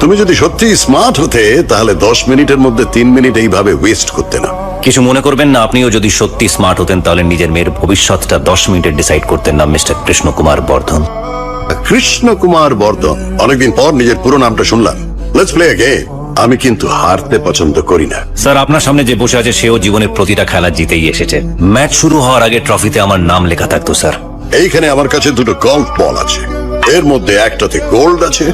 তুমি যদি সত্যি স্মার্ট হতে তাহলে 10 মিনিটের মধ্যে 3 মিনিট এইভাবে ওয়েস্ট করতে না। কিছু মনে করবেন না, আপনিও যদি সত্যি স্মার্ট হতেন তাহলে নিজের মেয়ের ভবিষ্যৎটা 10 মিনিটে ডিসাইড করতেন না, মিস্টার কৃষ্ণ কুমার বর্ধন। কৃষ্ণ কুমার বর্ধন, অনেকদিন পর নিজের পুরো নামটা শুনলাম। Let's play a game. আমি কিন্তু হারতে পছন্দ করি না। স্যার, আপনার সামনে যে বসে আছে সেও জীবনের প্রতিটা খেলা জিতেই এসেছে। ম্যাচ শুরু হওয়ার আগে ট্রফিতে আমার নাম লেখা থাকতো স্যার। এইখানে আমার কাছে দুটো গল্ফ বল আছে, এর মধ্যে একটাতে গোল্ড আছে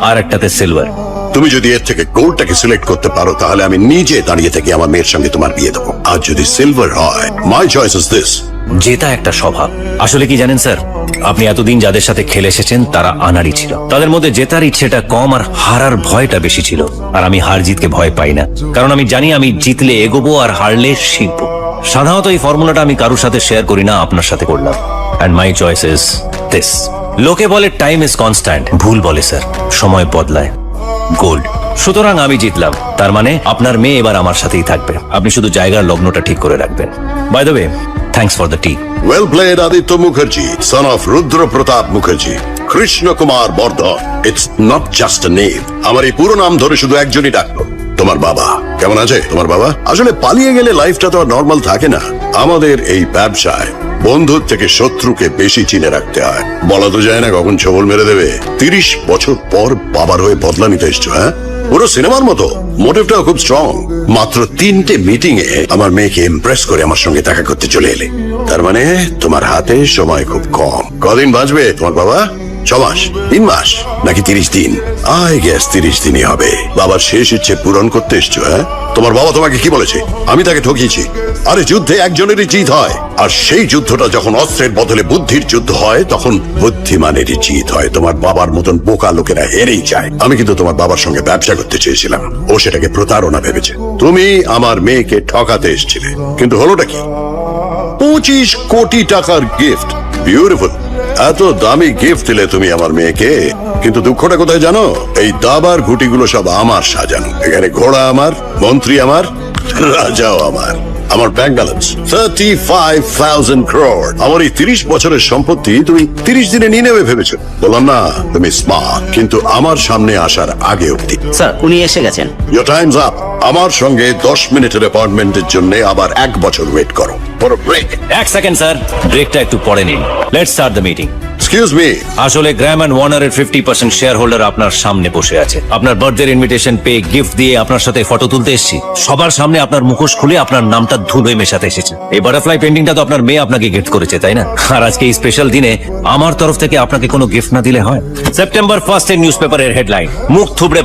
আর একটাতে সিলভার। তুমি যদি এর থেকে গোল্ডটাকে সিলেক্ট করতে পারো তাহলে আমি নিজে দাঁড়িয়ে থেকে আমার মেয়ের সঙ্গে তোমার বিয়ে দেবো। আর যদি সিলভার হয়, মাই চয়েস ইজ দিস। জেতা একটা স্বভাব। আসলে কি জানেন স্যার, আপনি এতদিন যাদের সাথে খেলে এসেছেন তারা আনাড়ি ছিল। তাদের মধ্যে জেতার ইচ্ছেটা কম আর হারার ভয়টা বেশি ছিল। আর আমি হার জিতকে ভয় পাই না, কারণ আমি জানি আমি জিতলে এগোবো আর হারলে শিখবো। সাধারণত এই ফর্মুলাটা আমি কারোর সাথে শেয়ার করি না, আপনার সাথে করলাম। And my choice is this. লোকে বলে টাইম ইজ কনস্ট্যান্ট, ভুল বলে স্যার, সময় বদলায়। গোল্ড। সুতরাং আমি জিতলাম, তার মানে আপনার মেয়ে এবার আমার সাথেই থাকবে। আপনি শুধু জায়গার লগ্নটা ঠিক করে রাখবেন। By the way, thanks for the tea. Well played Aditya Mukherjee, son of Rudra Pratap Mukherjee. Krishna Kumar Bardhan, it's not just a name. আমার এই পুরো নাম ধরে শুধু একজনই ডাকলো, তোমার বাবা। কেমন আছে তোমার বাবা? আসলে পালিয়ে গেলে লাইফটা তো আর নর্মাল থাকে না। আমাদের এই ব্যবসায় বন্ধুর থেকে শত্রুকে বেশি চিনে রাখতে হয়। বলা তো যায় না কখন ছবল মেরে দেবে। 30 বছর পর বাবার হয়ে বদলা নিতে এসছো, হ্যাঁ? পুরো সিনেমার মতো। মোটিভটাও খুব স্ট্রং। মাত্র 3টে মিটিং এ আমার মেয়েকে ইমপ্রেস করে আমার সঙ্গে দেখা করতে চলে এলে। তার মানে তোমার হাতে সময় খুব কম। কদিন বাঁচবে তোমার বাবা? 6 মাস, 3 মাস, নাকি 30 দিন? আই গেস 30 দিনই হবে। বাবার শেষ ইচ্ছে পূরণ করতে এসছো, হ্যাঁ? তোমার বাবা তোমাকে কি বলেছে? আমি তাকে ঠকিয়েছি। আরে যুদ্ধে একজনেরই জিত হয়, আর সেই যুদ্ধটা যখন অস্ত্রের বদলে বুদ্ধির যুদ্ধ হয় তখন বুদ্ধিমানেরই জিত হয়। তোমার বাবার মতন বোকা লোকেরা হেরেই যায়। আমি কিন্তু তোমার বাবার সঙ্গে ব্যবসা করতে চেয়েছিলাম, ও সেটাকে প্রতারণা ভেবেছে। তুমি আমার মেয়েকে ঠকাতে এসেছিলে, কিন্তু হলোটা কি? 25 কোটি টাকার গিফট। বিউটিফুল। এত দামি গিফট দিলে তুমি আমার মেয়েকে, কিন্তু দুঃখটা কোথায় জানো? এই দাবার ঘুটিগুলো সব আমার সাজানো। এখানে ঘোড়া আমার, মন্ত্রী আমার, রাজাও আমার। আমার ব্যাংক ব্যালেন্স 35,000 crore। আমার এই 30 বছরের সম্পত্তি তুমি 30 দিনে নিয়ে নেবে ভেবেছো? বললাম না তুমি স্মার্ট, কিন্তু আমার সামনে আসার আগে অব্দি। স্যার, উনি এসে গেছেন। Your time's up. আমার সঙ্গে 10 মিনিটের অ্যাপয়েন্টমেন্টের জন্য আবার 1 বছর ওয়েট করো। For break. 1 সেকেন্ড স্যার, ব্রেকটা একটু পরে নিন। Let's start the meeting. Excuse me. আসলে গ্র্যাম অ্যান্ড ওয়ার্নারের 50% শেয়ার হোল্ডার আপনার সামনে বসে আছে। আপনার বার্থডে ইনভিটেশন পেয়ে গিফট দিয়ে আপনার সাথে ফটো তুলতে এসেছি। সবার সামনে আপনার মুখোশ খুলে আপনার নামটা ধুলোয় মেশাতে এসেছে। এই বাটারফ্লাই পেন্টিংটা তো আপনার মেয়ে আপনাকে গিফট করেছে, তাই না? আর আজকে এই স্পেশাল দিনে আমার তরফ থেকে আপনাকে কোনো গিফট না দিলে হয়? সেপ্টেম্বর 1 এর নিউজ পেপারের হেডলাইন, মুখ থুবড়ে